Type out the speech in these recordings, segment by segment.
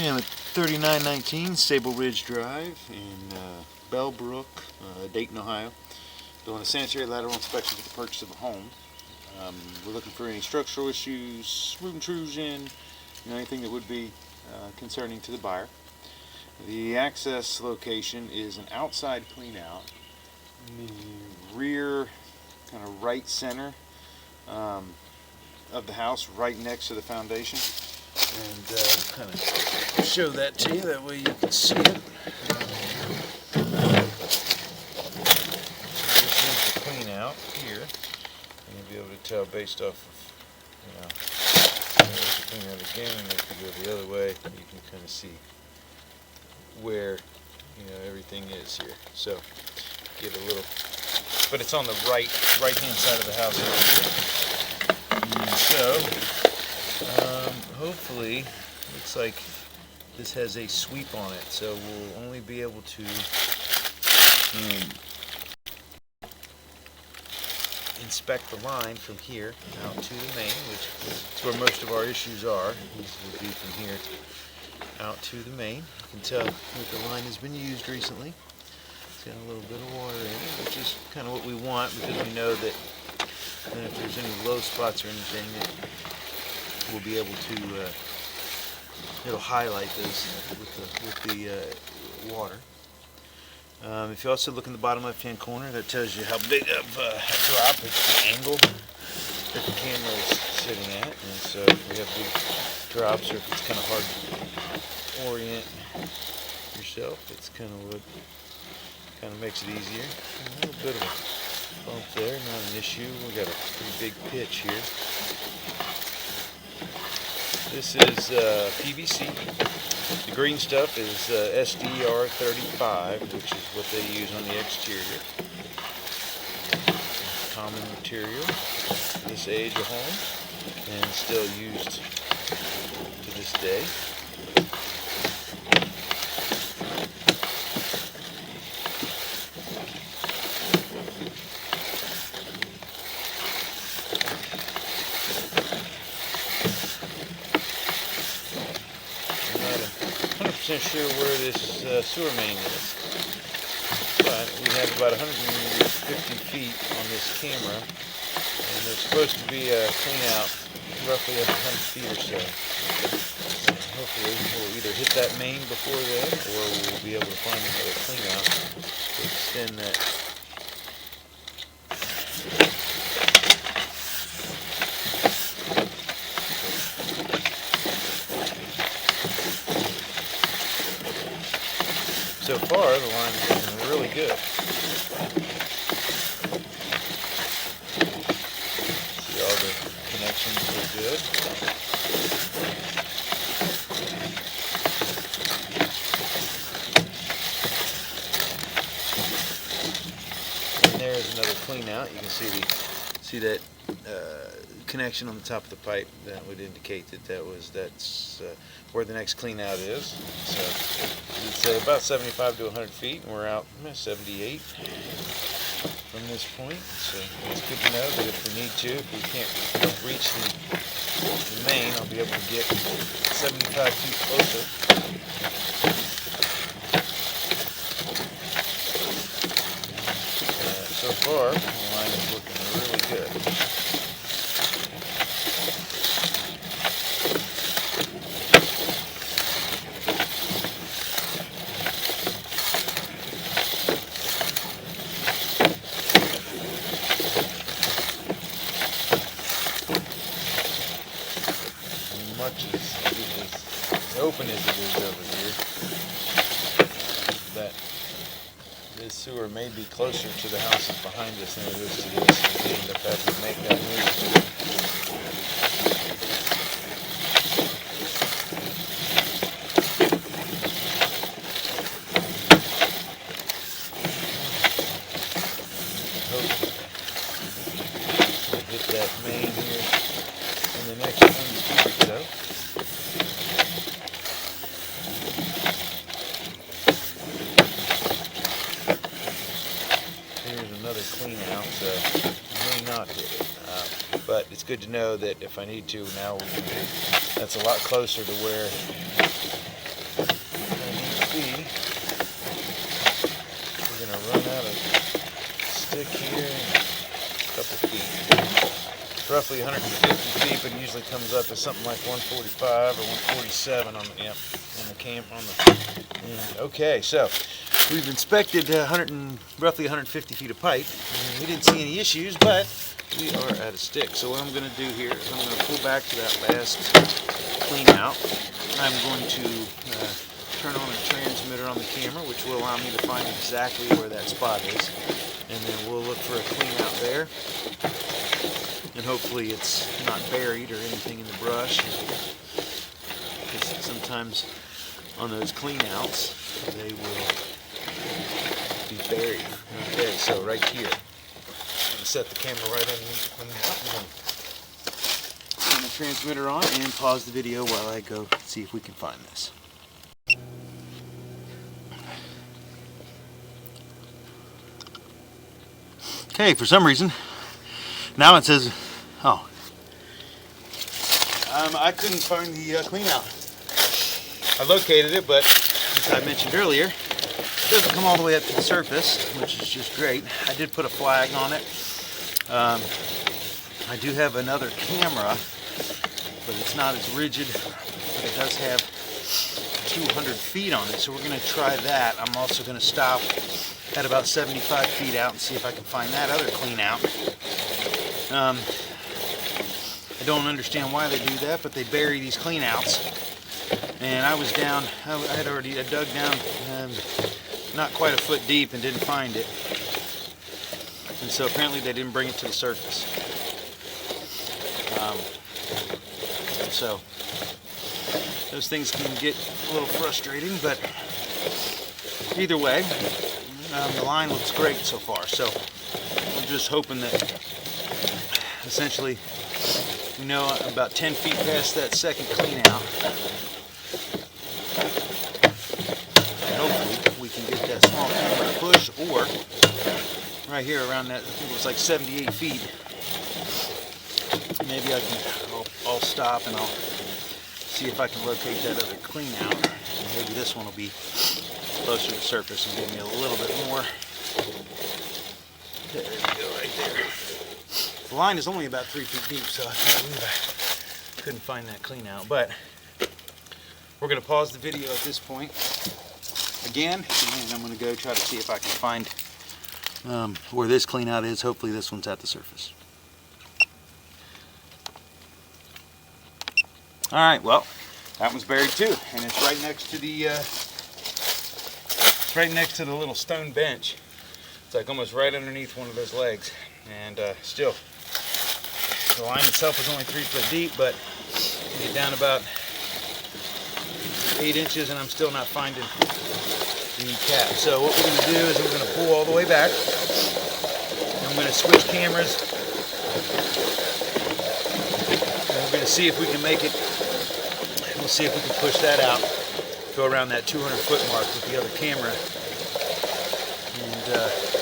I'm at 3919 Sable Ridge Drive in Bellbrook, Dayton, Ohio. Doing a sanitary lateral inspection for the purchase of a home. We're looking for any structural issues, root intrusion, anything that would be concerning to the buyer. The access location is an outside clean out in the rear kind of right center of the house, right next to the foundation. And kind of show that to you, that way you can see it. This is the clean out here, and you'll be able to tell based off of, there's the clean out again, and if you go the other way, you can kind of see where everything is here. So get a little, but it's on the right hand side of the house over here. So hopefully, looks like this has a sweep on it, so we'll only be able to inspect the line from here out to the main, which is where most of our issues are. This will be from here out to the main. You can tell that the line has been used recently. It's got a little bit of water in it, which is kind of what we want, because we know that if there's any low spots or anything, we'll be able to, it'll highlight those with the water. If you also look in the bottom left hand corner, that tells you how big of a drop, it's the angle that the camera is sitting at. And so if we have big drops, or if it's kind of hard to orient yourself, it's kind of what kind of makes it easier. A little bit of a bump there, not an issue. We got a pretty big pitch here. This is PVC. The green stuff is SDR35, which is what they use on the exterior. Common material this age of home, and still used to this day. Sure where this sewer main is, but we have about 150 feet on this camera, and there's supposed to be a clean out roughly every 100 feet or so. Hopefully we'll either hit that main before then, or we'll be able to find another clean out to extend that. So far, the line is looking really good. See, all the connections are good. And there's another clean out. You can see that connection on the top of the pipe. That would indicate that's where the next clean out is. So it's about 75 to 100 feet, and we're out 78 from this point. So it's good to know that if we need to, if we can't reach the main, I'll be able to get 75 feet closer. So far, the line is looking really good. Much as open as it is over here, that this sewer may be closer to the houses behind us than it is to this, and we end up having to make that move. Hope we'll hit that main here in the next 100 feet or so. Here's another clean out, so I may not hit it. But it's good to know that if I need to, now that's a lot closer to where roughly 150 feet, but it usually comes up as something like 145 or 147 on the okay, so we've inspected roughly 150 feet of pipe, and we didn't see any issues, but we are at a stick. So what I'm going to do here is I'm going to pull back to that last clean out. I'm going to turn on a transmitter on the camera, which will allow me to find exactly where that spot is, and then we'll look for a clean out there, and hopefully it's not buried or anything in the brush, because sometimes on those clean outs they will be buried. Okay, so right here, I'm going to set the camera right underneath the clean out. I'm going to turn the transmitter on and pause the video while I go see if we can find this. Okay, for some reason, now it says, I couldn't find the clean out. I located it, but as I mentioned earlier, it doesn't come all the way up to the surface, which is just great. I did put a flag on it. I do have another camera, but it's not as rigid, but it does have 200 feet on it, so we're going to try that. I'm also going to stop at about 75 feet out and see if I can find that other clean out. I don't understand why they do that, but they bury these clean outs. And I was down, I dug down not quite a foot deep and didn't find it. And so apparently they didn't bring it to the surface. So those things can get a little frustrating, but either way, the line looks great so far. So I'm just hoping that essentially we know about 10 feet past that second clean out. We can get that small camera to push, or right here around that, I think it was like 78 feet. Maybe I'll stop and I'll see if I can locate that other clean out. And maybe this one will be closer to the surface and give me a little bit more. There we go, right there. The line is only about 3 feet deep, so I can't believe I couldn't find that clean out. But we're going to pause the video at this point again, and I'm going to go try to see if I can find where this clean out is. Hopefully this one's at the surface. Alright, well, that one's buried too, and it's right next to the little stone bench. It's like almost right underneath one of those legs, and still, the line itself is only 3 foot deep, but you get down about 8 inches and I'm still not finding the cap. So what we're going to do is we're going to pull all the way back. I'm going to switch cameras, and we're going to see if we can make it. We'll see if we can push that out, go around that 200-foot mark with the other camera, and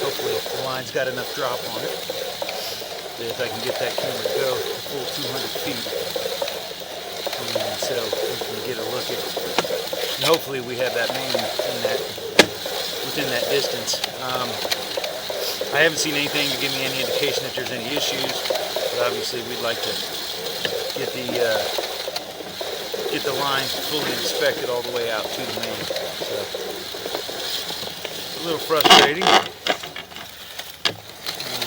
hopefully the line's got enough drop on it that if I can get that camera to go a full 200 feet, and so we can get a look at, and hopefully we have that main within that distance. I haven't seen anything to give me any indication that there's any issues, but obviously we'd like to get the line fully inspected all the way out to the main. So it's a little frustrating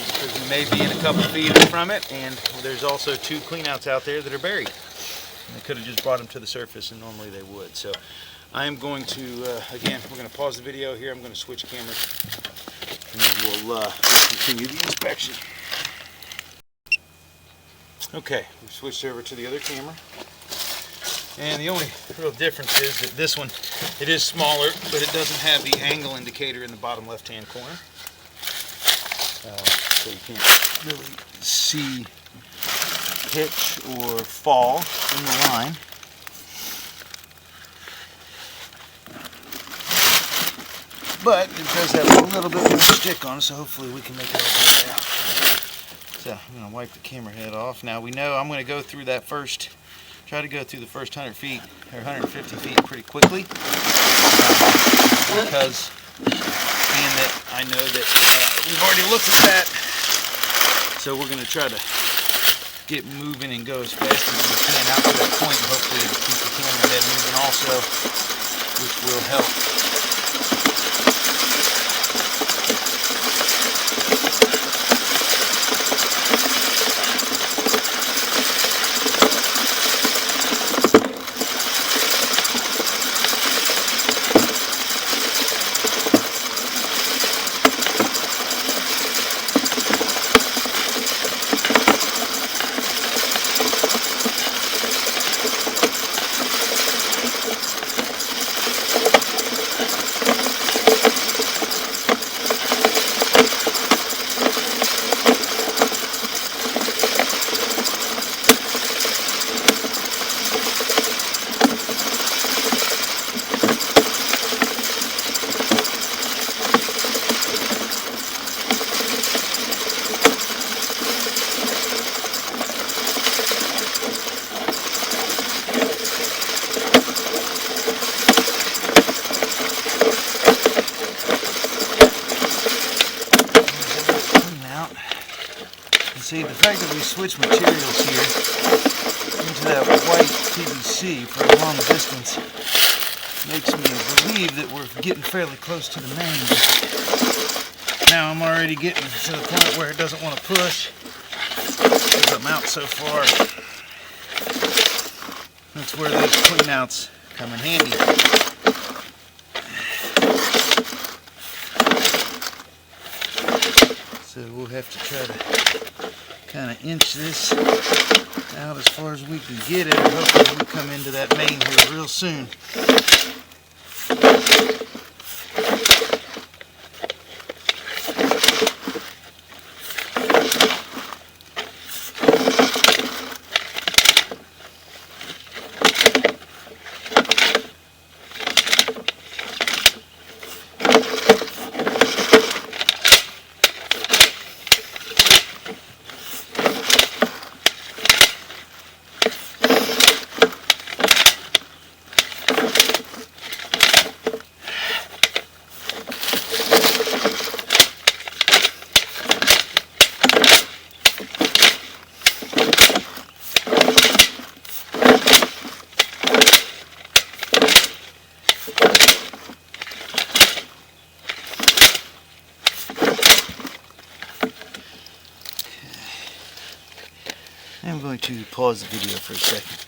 because we may be in a couple feet from it, and there's also 2 cleanouts out there that are buried. And they could have just brought them to the surface, and normally they would. So I am going to, again, we're going to pause the video here. I'm going to switch cameras, and then we'll continue the inspection. Okay, we've switched over to the other camera. And the only real difference is that this one, it is smaller, but it doesn't have the angle indicator in the bottom left-hand corner. So you can't really see pitch or fall in the line. But it does have a little bit of a stick on it, so hopefully we can make it all the way out. So I'm going to wipe the camera head off. Now we know I'm going to go through that first, try to go through the first 100 feet or 150 feet pretty quickly, because being that I know that we've already looked at that, so we're going to try to get moving and go as fast as we can out to that point. Hopefully it'll keep the camera head moving also, which will help. See, the fact that we switch materials here into that white PVC for a long distance makes me believe that we're getting fairly close to the main. Now I'm already getting to the point where it doesn't want to push because I'm out so far. That's where those cleanouts come in handy. So we'll have to try to kind of inch this out as far as we can get it, and hopefully we come into that main here real soon. I'm going to pause the video for a second.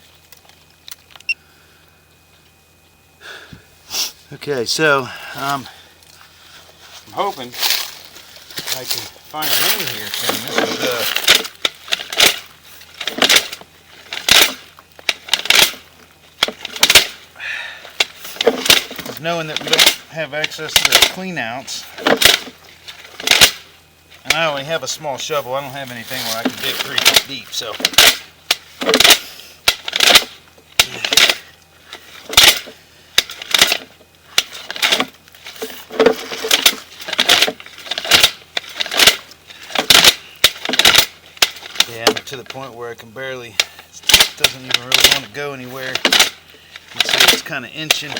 Okay, so I'm hoping I can find a ring here soon. This is knowing that we don't have access to the cleanouts. And I only have a small shovel. I don't have anything where I can dig 3 feet deep, so. Yeah, I'm to the point where I can barely, it doesn't even really want to go anywhere. You can see it's kind of inching.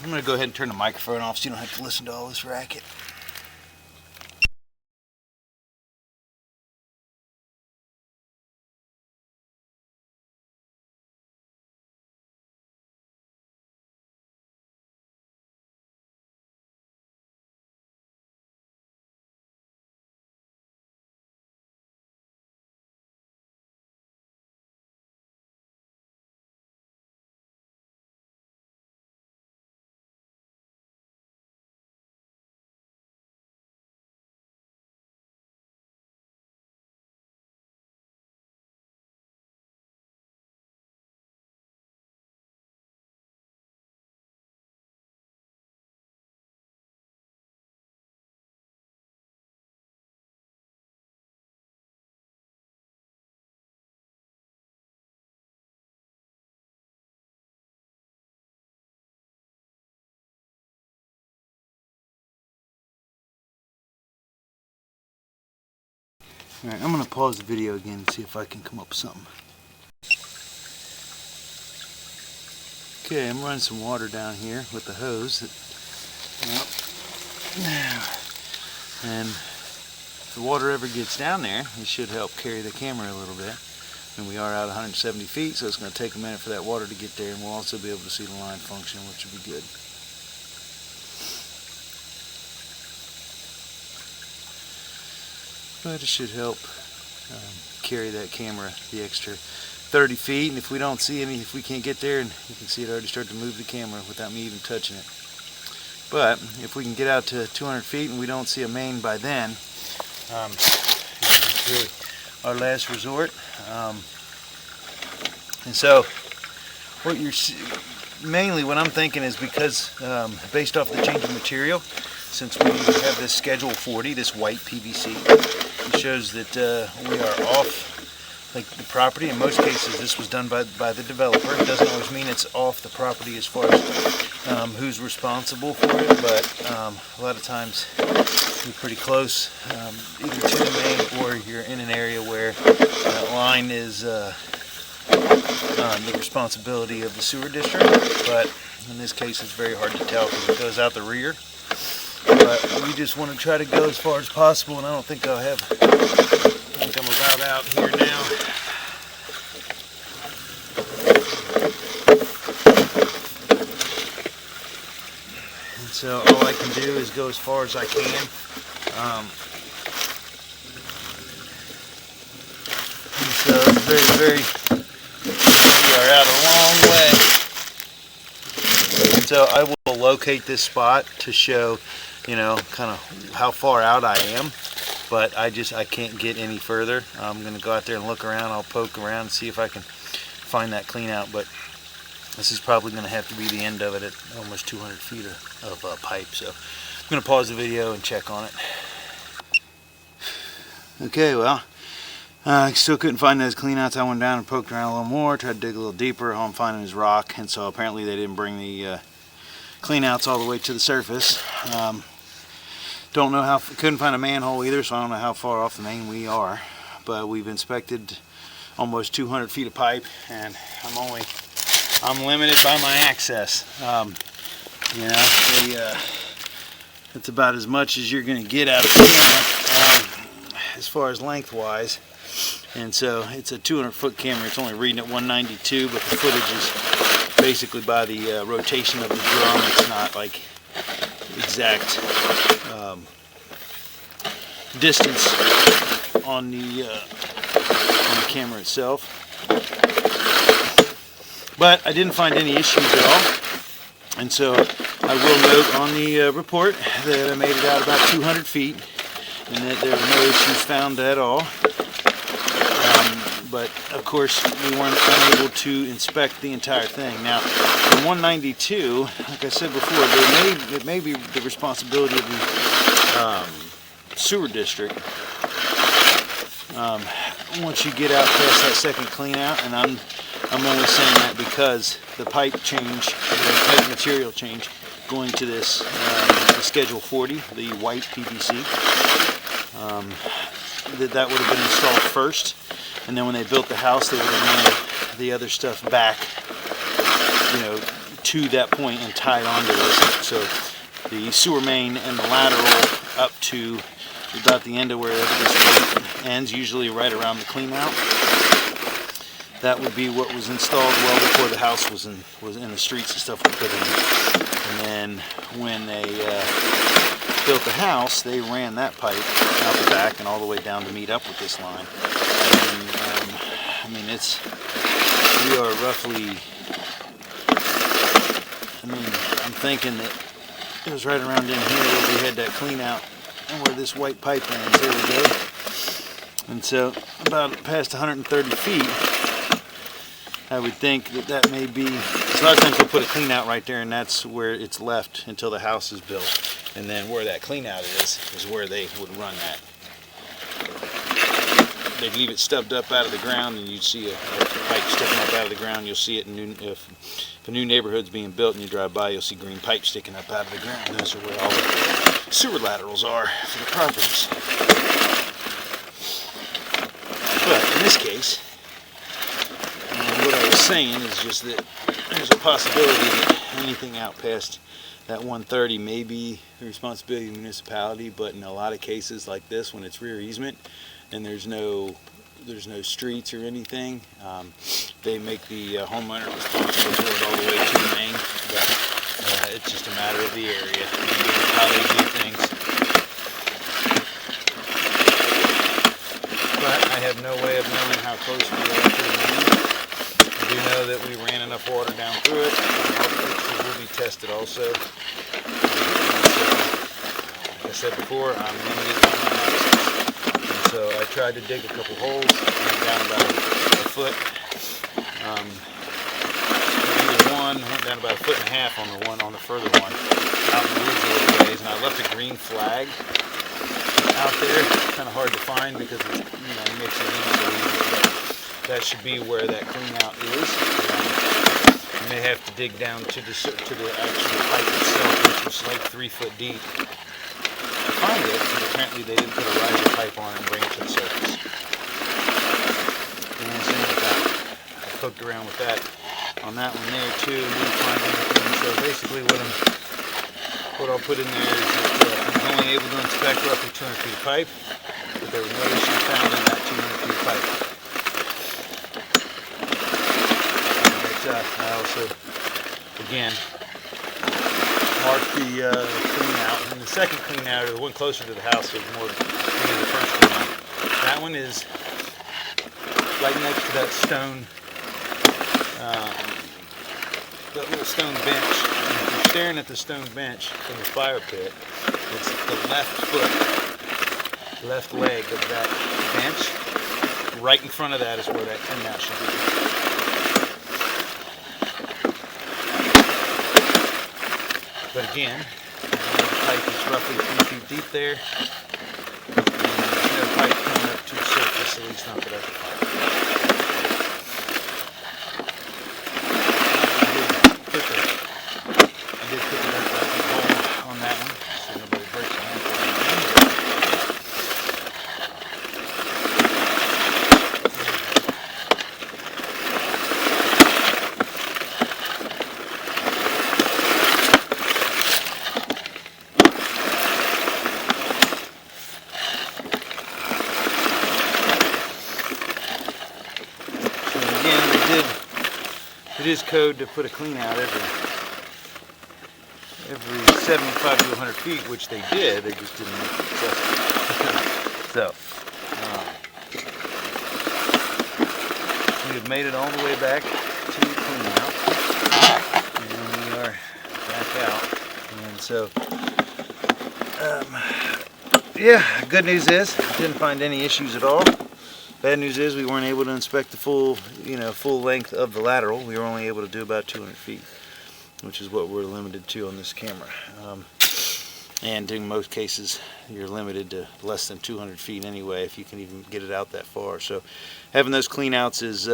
I'm going to go ahead and turn the microphone off so you don't have to listen to all this racket. Alright, I'm going to pause the video again and see if I can come up with something. Okay, I'm running some water down here with the hose. And if the water ever gets down there, it should help carry the camera a little bit. And we are out 170 feet, so it's going to take a minute for that water to get there, and we'll also be able to see the line function, which will be good. But it should help carry that camera the extra 30 feet, and if we don't see any, if we can't get there, and you can see it already start to move the camera without me even touching it. But if we can get out to 200 feet and we don't see a main by then, it's really our last resort. And so what you're mainly what I'm thinking is, because based off the change of material, since we have this Schedule 40, this white PVC, it shows that we are off like the property. In most cases this was done by the developer. It doesn't always mean it's off the property as far as who's responsible for it, but a lot of times you're pretty close either to the main, or you're in an area where that line is the responsibility of the sewer district. But in this case it's very hard to tell because it goes out the rear. But we just want to try to go as far as possible, and I don't think I think I'm about out here now. And so all I can do is go as far as I can. And so very, we are out a long way. And so I will locate this spot to show, you know, kind of how far out I am. But I can't get any further. I'm going to go out there and look around. I'll poke around and see if I can find that clean out. But this is probably going to have to be the end of it at almost 200 feet of pipe. So I'm going to pause the video and check on it. Okay, well, I still couldn't find those clean outs. I went down and poked around a little more, tried to dig a little deeper. All I'm finding is rock. And so apparently they didn't bring the clean outs all the way to the surface. Don't know how, couldn't find a manhole either, so I don't know how far off the main we are. But we've inspected almost 200 feet of pipe, and I'm limited by my access. You know, it's about as much as you're going to get out of the camera as far as lengthwise. And so it's a 200-foot camera. It's only reading at 192, but the footage is basically by the rotation of the drum. It's not like exact distance on the camera itself. But I didn't find any issues at all, and so I will note on the report that I made it out about 200 feet and that there were no issues found at all. But of course we weren't unable to inspect the entire thing. Now, the 192, like I said before, it may be the responsibility of the sewer district once you get out past that second clean out, and I'm only saying that because the pipe change, the pipe material change going to this the Schedule 40, the white PVC, that would have been installed first, and then when they built the house they would have ran the other stuff back, you know, to that point and tied onto this. So the sewer main and the lateral up to about the end of wherever this ends, usually right around the clean out. That would be what was installed well before the house was in the streets and stuff were put in. And then when they built the house, they ran that pipe out the back and all the way down to meet up with this line. And I mean, we are roughly, I mean, I'm thinking that it was right around in here where we had that clean out and where this white pipe ends. There we go. And so about past 130 feet, I would think that may be, because a lot of times we'll put a clean out right there and that's where it's left until the house is built. And then where that clean out is where they would run that. They'd leave it stubbed up out of the ground, and you'd see a pipe sticking up out of the ground. You'll see it if a new neighborhood's being built and you drive by, you'll see green pipes sticking up out of the ground. Those are where all the sewer laterals are for the properties. But in this case, what I was saying is just that there's a possibility that anything out past that 130 may be the responsibility of the municipality, but in a lot of cases like this, when it's rear easement and there's no streets or anything, they make the homeowner responsible for it all the way to the main. But it's just a matter of the area and how they do things. But I have no way of knowing how close we are to the main. I do know that we ran enough water down through it. All the fixtures will be tested also. Like I said before, I'm limited on my access. And so I tried to dig a couple holes, went down about a foot. Went down about 1.5 feet on the further one, out in the woods a little ways, and I left a green flag out there. Kind of hard to find because it's, mixing in, so that should be where that clean out is. You may have to dig down to the actual pipe itself, which was like 3 foot deep, to find it, because apparently they didn't put a riser pipe on and bring it to the surface. And same with that. I poked around with that on that one there too, and didn't find anything. So basically what I'll put in there is that I'm only able to inspect roughly 200 feet of pipe, but there was no issue found in that 200 feet of pipe. But I also, again, marked the clean out, and the second clean out, or the one closer to the house, was more than the first clean out. That one is right next to that stone. That little stone bench. And if you're staring at the stone bench from the fire pit, it's the left leg of that bench. Right in front of that is where that clean out should be. But again, the pipe is roughly 3 feet deep there. And there's no pipe coming up to the surface, at least not that I can find. I did put the vent hole on that one, so nobody breaks my hand. So again, it is code to put a clean out every 75 to 100 feet, which they did. They just didn't make it successful. So we have made it all the way back to the clean out, and we are back out. And so, yeah, good news is didn't find any issues at all. Bad news is we weren't able to inspect the full length of the lateral. We were only able to do about 200 feet, which is what we're limited to on this camera. And in most cases, you're limited to less than 200 feet anyway, if you can even get it out that far. So having those clean outs is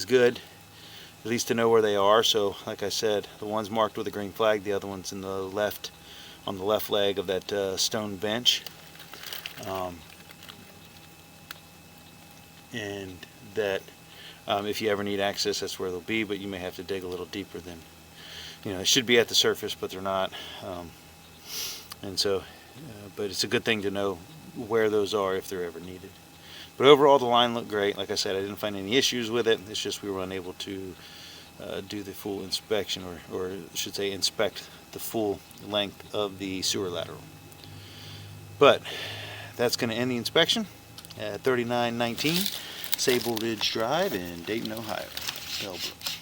good, at least to know where they are. So like I said, the one's marked with a green flag, the other one's in the left, on the left leg of that stone bench. And that if you ever need access, that's where they'll be, but you may have to dig a little deeper than, it should be at the surface, but they're not. And so, but it's a good thing to know where those are if they're ever needed. But overall, the line looked great. Like I said, I didn't find any issues with it. It's just we were unable to do the full inspection, or I should say inspect the full length of the sewer lateral. But that's going to end the inspection at 3919 Sable Ridge Drive in Dayton, Ohio, Bellbrook.